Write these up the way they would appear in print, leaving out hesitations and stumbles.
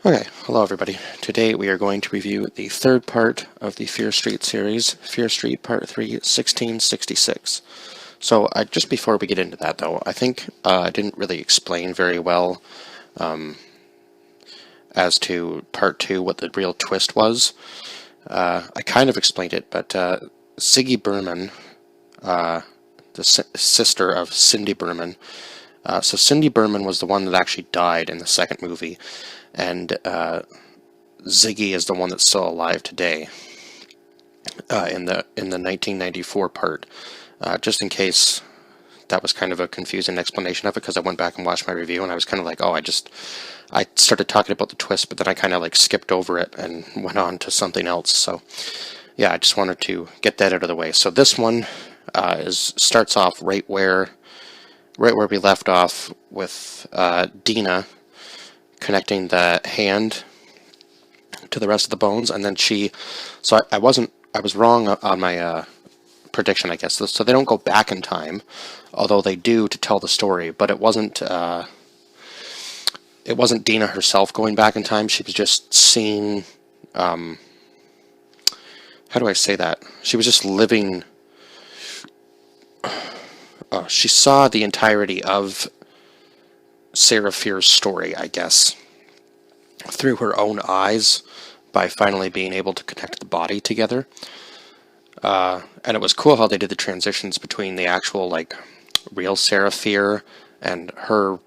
Okay, hello everybody. Today we are going to review the third part of the Fear Street series, Fear Street Part 3, 1666. So just before we get into that though, I think I didn't really explain very well as to Part 2 what the real twist was. I kind of explained it, but Ziggy Berman, the sister of Cindy Berman, so Cindy Berman was the one that actually died in the second movie, and Ziggy is the one that's still alive today in the 1994 part. Just in case that was kind of a confusing explanation of it, because I went back and watched my review and I was kind of like, oh, I started talking about the twist, but then I kind of like skipped over it and went on to something else. So yeah, I just wanted to get that out of the way. So this one starts off right where we left off with Dina connecting the hand to the rest of the bones, and then I was wrong on my prediction, I guess. So they don't go back in time, although they do to tell the story, but it wasn't Dina herself going back in time. She was just seeing, how do I say that? She was just living, she saw the entirety of Sarah Fear's story, I guess, through her own eyes by finally being able to connect the body together. And it was cool how they did the transitions between the actual, like, real Sarah Fear and her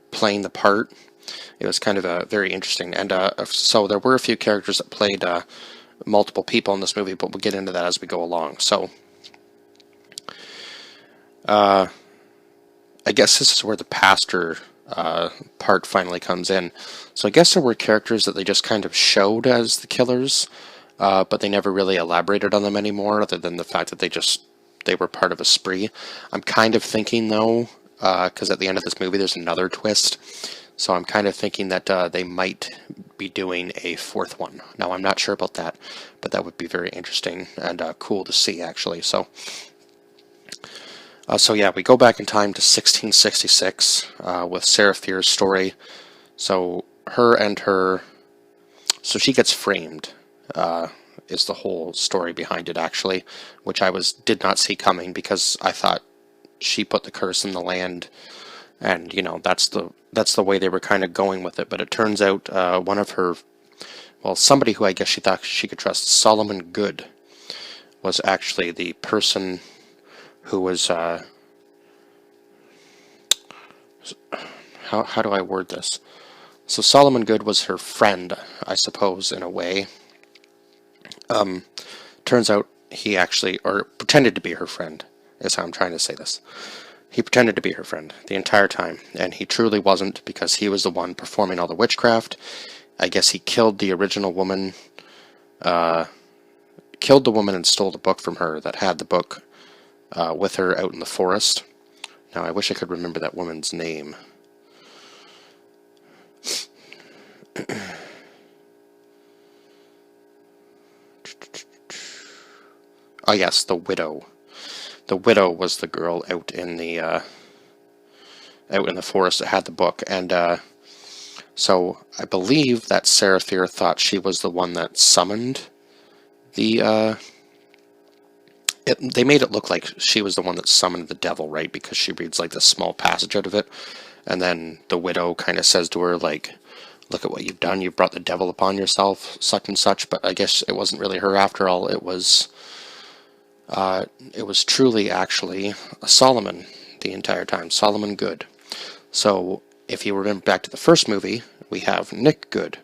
playing the part. It was kind of very interesting. And so there were a few characters that played multiple people in this movie, but we'll get into that as we go along. So I guess this is where the pastor part finally comes in. So I guess there were characters that they just kind of showed as the killers, but they never really elaborated on them anymore, other than the fact that they were part of a spree. I'm kind of thinking, though, because at the end of this movie there's another twist, so I'm kind of thinking that they might be doing a fourth one. Now, I'm not sure about that, but that would be very interesting and cool to see, actually. So yeah, we go back in time to 1666 with Sarah Fear's story. So so she gets framed, is the whole story behind it, actually, which I did not see coming, because I thought she put the curse in the land, and that's the way they were kind of going with it. But it turns out somebody who I guess she thought she could trust, Solomon Good, was actually the person who was, how do I word this? So Solomon Good was her friend, I suppose, in a way. Turns out he actually, or pretended to be her friend, is how I'm trying to say this. He pretended to be her friend the entire time, and he truly wasn't, because he was the one performing all the witchcraft. I guess he killed the original woman, killed the woman and stole the book from her that had the book with her out in the forest. Now, I wish I could remember that woman's name. Oh yes, the widow. The widow was the girl out in the forest that had the book, and so I believe that Sarah Fear thought she was the one that summoned the. They made it look like she was the one that summoned the devil, right? Because she reads like this small passage out of it, and then the widow kind of says to her, like, "Look at what you've done. You've brought the devil upon yourself, such and such." But I guess it wasn't really her after all. It was truly actually Solomon the entire time, Solomon Good. So if you remember back to the first movie, we have Nick Good,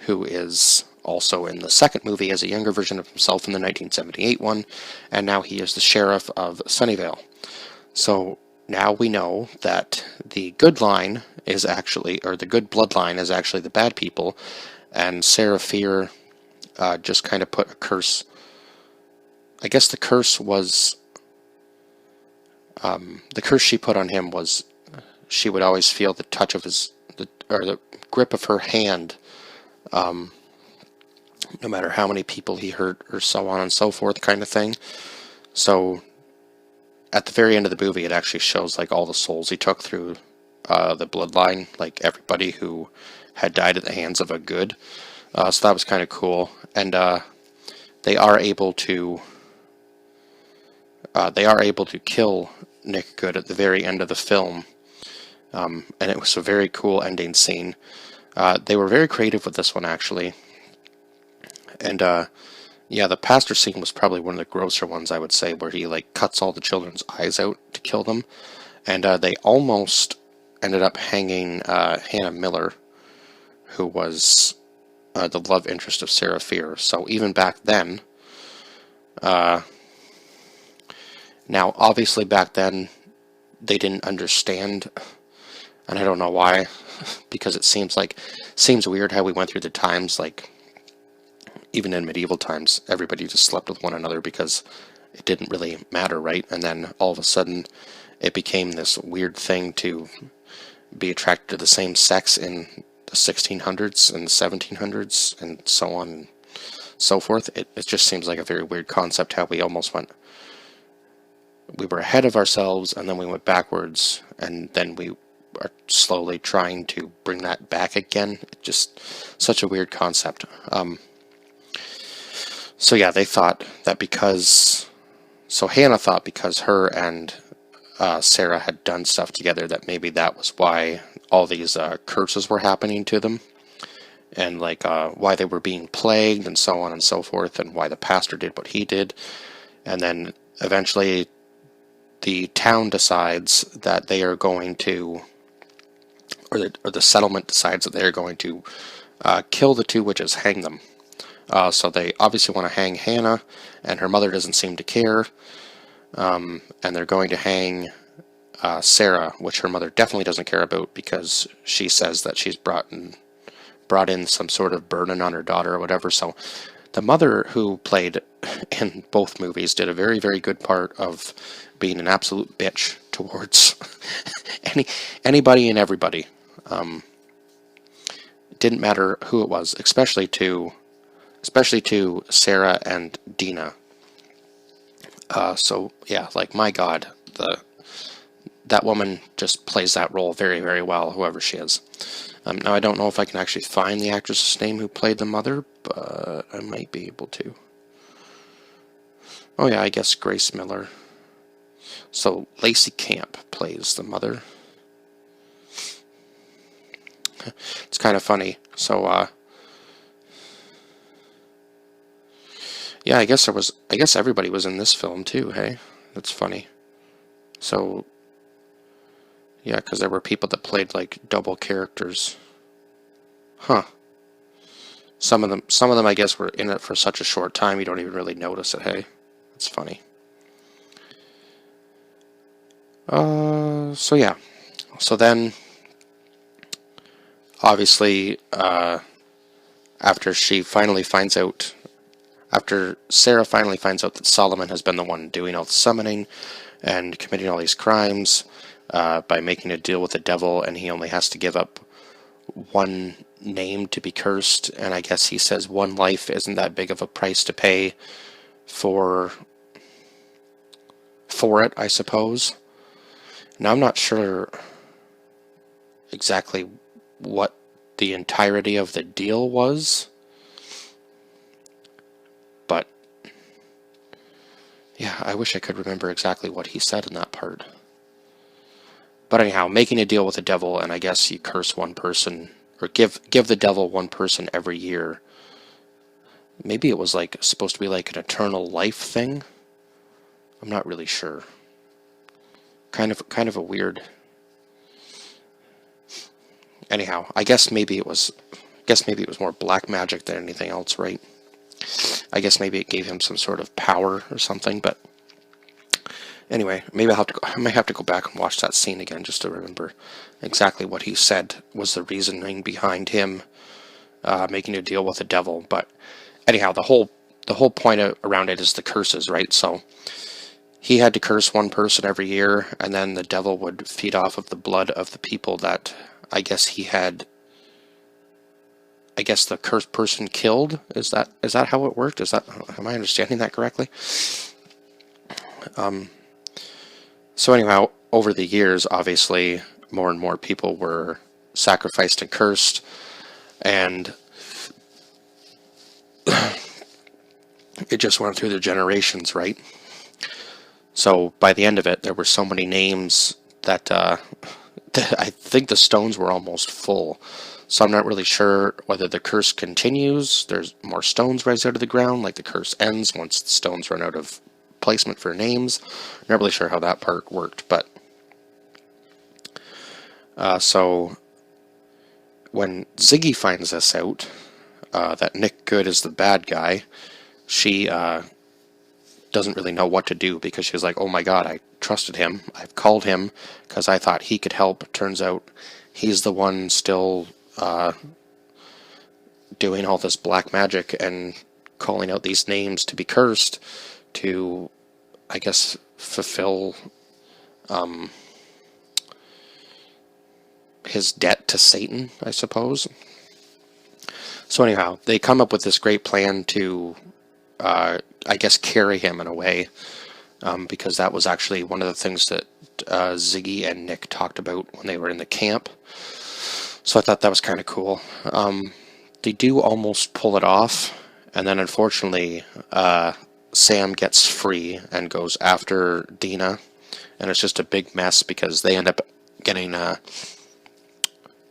who is also in the second movie as a younger version of himself in the 1978 one, and now he is the sheriff of Sunnyvale. So now we know that the good line is actually, or the good bloodline is actually the bad people, and Sarah Fear just kind of put a curse. I guess the curse was, the curse she put on him was she would always feel the touch of the grip of her hand, no matter how many people he hurt, or so on and so forth, kind of thing. So at the very end of the movie, it actually shows like all the souls he took through the bloodline, like everybody who had died at the hands of a good. So that was kind of cool. And they are able to kill Nick Good at the very end of the film. And it was a very cool ending scene. They were very creative with this one, actually. And yeah, the pastor scene was probably one of the grosser ones, I would say, where he like cuts all the children's eyes out to kill them. And they almost ended up hanging Hannah Miller, who was the love interest of Sarah Fear. So even back then, now obviously back then they didn't understand, and I don't know why, because it seems weird how we went through the times, like even in medieval times, everybody just slept with one another because it didn't really matter, right? And then all of a sudden it became this weird thing to be attracted to the same sex in the 1600s and 1700s and so on and so forth. It just seems like a very weird concept how we almost we were ahead of ourselves and then we went backwards and then we are slowly trying to bring that back again. Just such a weird concept. So yeah, they thought that Hannah thought because her and Sarah had done stuff together that maybe that was why all these curses were happening to them, and like why they were being plagued and so on and so forth, and why the pastor did what he did. And then eventually the town decides that they are going to, or the settlement decides that they are going to kill the two witches, hang them. So they obviously want to hang Hannah, and her mother doesn't seem to care. And they're going to hang Sarah, which her mother definitely doesn't care about because she says that she's brought in some sort of burden on her daughter or whatever. So the mother, who played in both movies, did a very, very good part of being an absolute bitch towards anybody and everybody. It didn't matter who it was, especially to Sarah and Dina. So yeah, like my God, that woman just plays that role very, very well, whoever she is. Now I don't know if I can actually find the actress's name who played the mother, but I might be able to. Oh yeah, I guess Grace Miller. So Lacey Camp plays the mother. It's kind of funny. So yeah, I guess everybody was in this film too, hey? That's funny. So yeah, because there were people that played like double characters. Huh. Some of them I guess were in it for such a short time you don't even really notice it, hey? That's funny. So yeah. So then obviously after Sarah finally finds out that Solomon has been the one doing all the summoning and committing all these crimes by making a deal with the devil, and he only has to give up one name to be cursed, and I guess he says one life isn't that big of a price to pay for it, I suppose. Now I'm not sure exactly what the entirety of the deal was, but yeah, I wish I could remember exactly what he said in that part. But anyhow, making a deal with the devil, and I guess you curse one person, or give the devil one person every year. Maybe it was like supposed to be like an eternal life thing. I'm not really sure. Kind of a weird. Anyhow, I guess maybe it was more black magic than anything else, right? I guess maybe it gave him some sort of power or something, but anyway, maybe I might have to go back and watch that scene again just to remember exactly what he said was the reasoning behind him making a deal with the devil. But anyhow, the whole point around it is the curses, right? So he had to curse one person every year, and then the devil would feed off of the blood of the people that I guess the cursed person killed. Is that how it worked? Am I understanding that correctly? So anyhow, over the years, obviously, more and more people were sacrificed and cursed. And it just went through the generations, right? So by the end of it, there were so many names that I think the stones were almost full. So I'm not really sure whether the curse continues. There's more stones rise out of the ground, like the curse ends once the stones run out of placement for names. I'm not really sure how that part worked, but so when Ziggy finds this out, that Nick Good is the bad guy, she doesn't really know what to do because she was like, oh my god, I trusted him. I've called him because I thought he could help. Turns out he's the one still doing all this black magic and calling out these names to be cursed to, I guess, fulfill his debt to Satan, I suppose. So anyhow, they come up with this great plan to, I guess, carry him in a way, because that was actually one of the things that Ziggy and Nick talked about when they were in the camp. So I thought that was kind of cool. They do almost pull it off, and then unfortunately, Sam gets free and goes after Dina, and it's just a big mess because they end up getting, I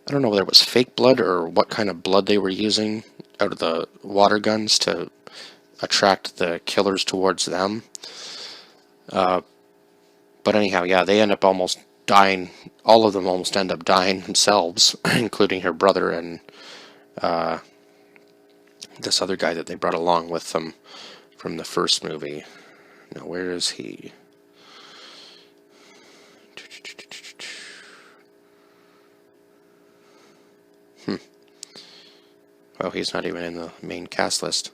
don't know whether it was fake blood or what kind of blood they were using out of the water guns to attract the killers towards them. But anyhow, yeah, they end up almost dying. All of them almost end up dying themselves, including her brother and this other guy that they brought along with them from the first movie. Now, where is he? Well, he's not even in the main cast list.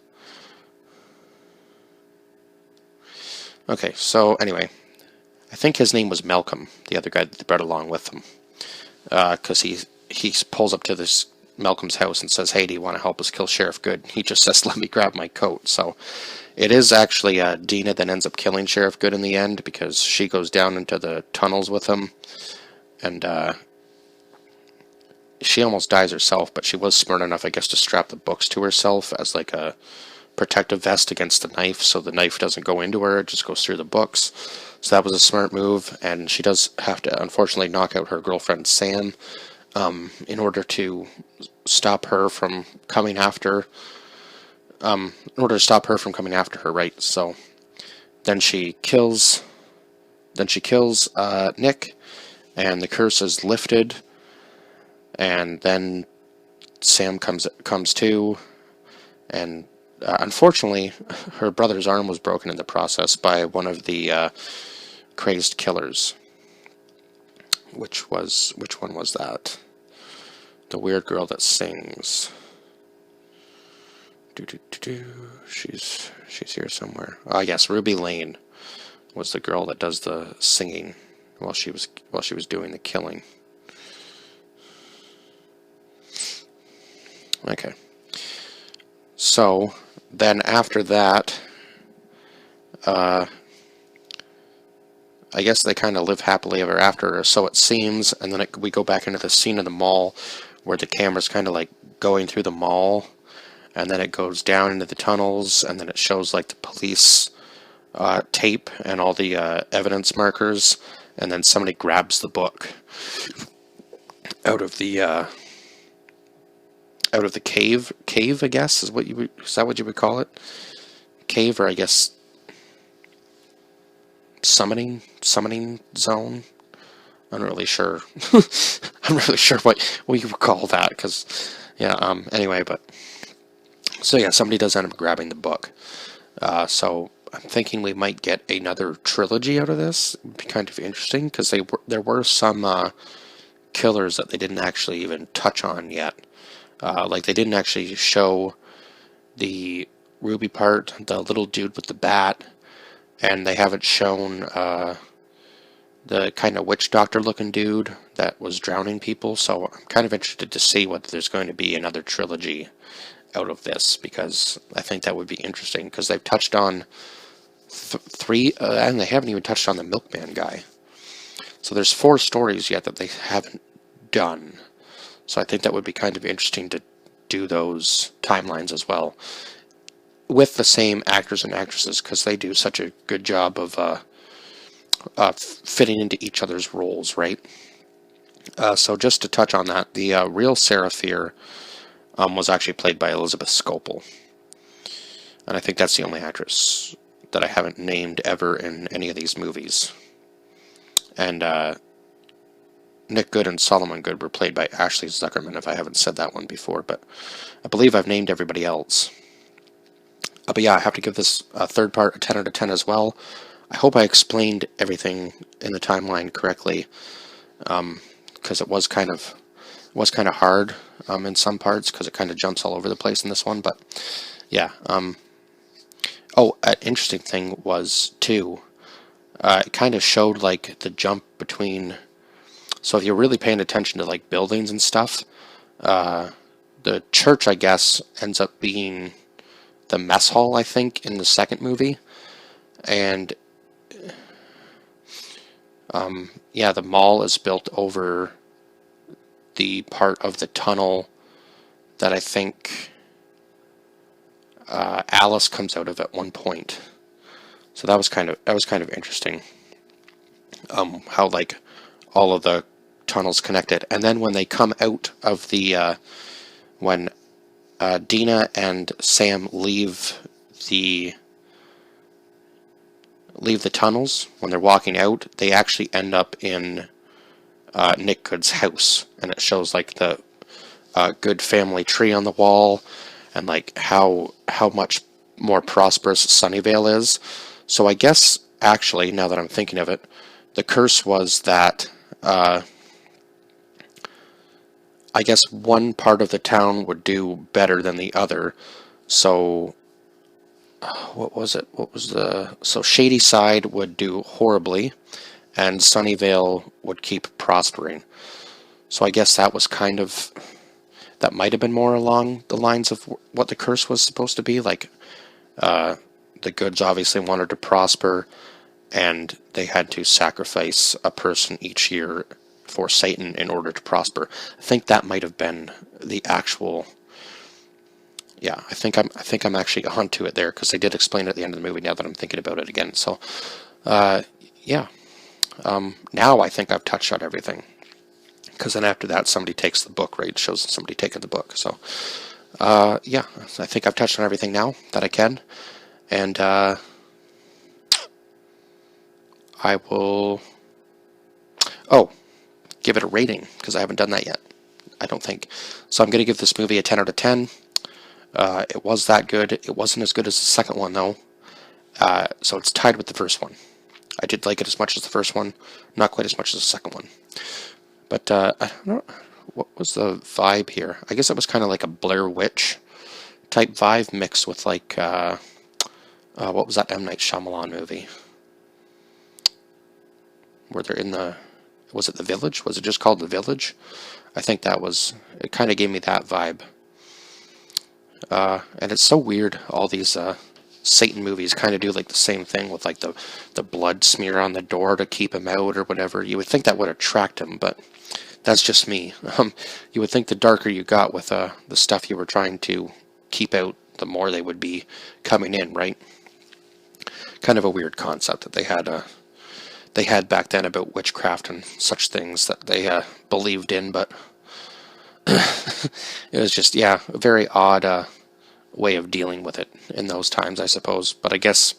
Okay, so anyway, I think his name was Malcolm, the other guy that they brought along with them, because he pulls up to this Malcolm's house and says, hey, do you want to help us kill Sheriff Good? He just says, let me grab my coat. So it is actually Dina that ends up killing Sheriff Good in the end, because she goes down into the tunnels with him, and she almost dies herself, but she was smart enough, I guess, to strap the books to herself as like a protective vest against the knife, so the knife doesn't go into her, it just goes through the books. So that was a smart move, and she does have to, unfortunately, knock out her girlfriend Sam in order to stop her from coming after, right? So then she kills Nick, and the curse is lifted, and then Sam comes to, and unfortunately, her brother's arm was broken in the process by one of the crazed killers. Which one was that? The weird girl that sings. She's here somewhere. Yes, Ruby Lane was the girl that does the singing while she was doing the killing. Okay. So then after that, I guess they kind of live happily ever after, or so it seems, and then we go back into the scene of the mall where the camera's kind of like going through the mall, and then it goes down into the tunnels, and then it shows like the police tape and all the evidence markers, and then somebody grabs the book out of the cave, I guess, is that what you would call it? Cave, or I guess summoning zone. I'm not really sure. I'm not really sure what you would call that, because yeah. Anyway, but so yeah, somebody does end up grabbing the book. So I'm thinking we might get another trilogy out of this. It'd be kind of interesting, because there were some killers that they didn't actually even touch on yet. Like they didn't actually show the Ruby part, the little dude with the bat, and they haven't shown the kind of witch doctor looking dude that was drowning people. So I'm kind of interested to see whether there's going to be another trilogy out of this, because I think that would be interesting, because they've touched on three, and they haven't even touched on the milkman guy. So there's 4 stories yet that they haven't done. So I think that would be kind of interesting to do those timelines as well with the same actors and actresses, because they do such a good job of fitting into each other's roles, right? So just to touch on that, the real Sarah Fier was actually played by Elizabeth Scopel. And I think that's the only actress that I haven't named ever in any of these movies. And Nick Good and Solomon Good were played by Ashley Zuckerman, if I haven't said that one before, but I believe I've named everybody else. But yeah, I have to give this third part a 10 out of 10 as well. I hope I explained everything in the timeline correctly, because it was kind of hard in some parts, because it kind of jumps all over the place in this one. But yeah. Oh, an interesting thing was too. It kind of showed like the jump between. So if you're really paying attention to like buildings and stuff, the church, I guess, ends up being the mess hall, I think, in the second movie. And yeah, the mall is built over the part of the tunnel that I think Alice comes out of at one point. So that was kind of interesting. How like all of the tunnels connected, and then when they come out of the when Dina and Sam leave the tunnels, when they're walking out, they actually end up in Nick Good's house, and it shows like the Good family tree on the wall, and like how much more prosperous Sunnyvale is. So I guess actually, now that I'm thinking of it, the curse was that I guess one part of the town would do better than the other. So what was it? So Shady Side would do horribly, and Sunnyvale would keep prospering. So I guess that was that might have been more along the lines of what the curse was supposed to be. Like, the Goods obviously wanted to prosper, and they had to sacrifice a person each year for Satan in order to prosper. I think that might have been the actual. Yeah, I think I'm actually onto it there, because they did explain it at the end of the movie. Now that I'm thinking about it again, so yeah. Now I think I've touched on everything, because then after that somebody takes the book, right? It shows somebody taking the book. So yeah, I think I've touched on everything now that I can, and I will give it a rating, because I haven't done that yet, I don't think. So I'm going to give this movie a 10 out of 10. It was that good. It wasn't as good as the second one, though. So it's tied with the first one. I did like it as much as the first one, not quite as much as the second one. But I don't know, what was the vibe here? I guess it was kind of like a Blair Witch type vibe mixed with like, what was that M. Night Shyamalan movie? Where they're in was it The Village? Was it just called The Village? I think it kind of gave me that vibe. And it's so weird, all these Satan movies kind of do like the same thing with like the blood smear on the door to keep him out or whatever. You would think that would attract him, but that's just me. You would think the darker you got with the stuff you were trying to keep out, the more they would be coming in, right? Kind of a weird concept that they had back then about witchcraft and such things that they believed in, but it was just, yeah, a very odd way of dealing with it in those times, I suppose. But I guess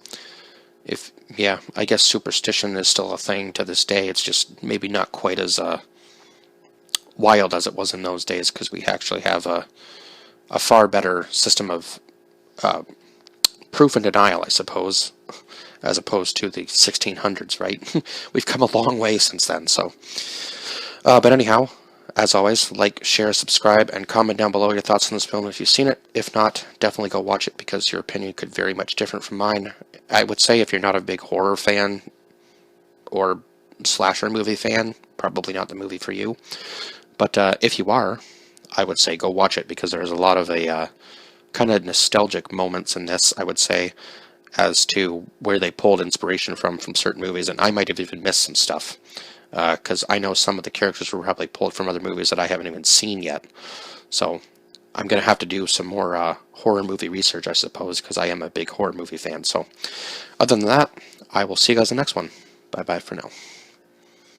I guess superstition is still a thing to this day. It's just maybe not quite as wild as it was in those days, because we actually have a far better system of proof and denial, I suppose, as opposed to the 1600s, right? We've come a long way since then, so. But anyhow, as always, like, share, subscribe, and comment down below your thoughts on this film if you've seen it. If not, definitely go watch it, because your opinion could very much different from mine. I would say if you're not a big horror fan or slasher movie fan, probably not the movie for you. But if you are, I would say go watch it, because there's a lot of kind of nostalgic moments in this, I would say, as to where they pulled inspiration from certain movies, and I might have even missed some stuff, because I know some of the characters were probably pulled from other movies that I haven't even seen yet. So I'm going to have to do some more horror movie research, I suppose, because I am a big horror movie fan. So other than that, I will see you guys in the next one. Bye bye for now.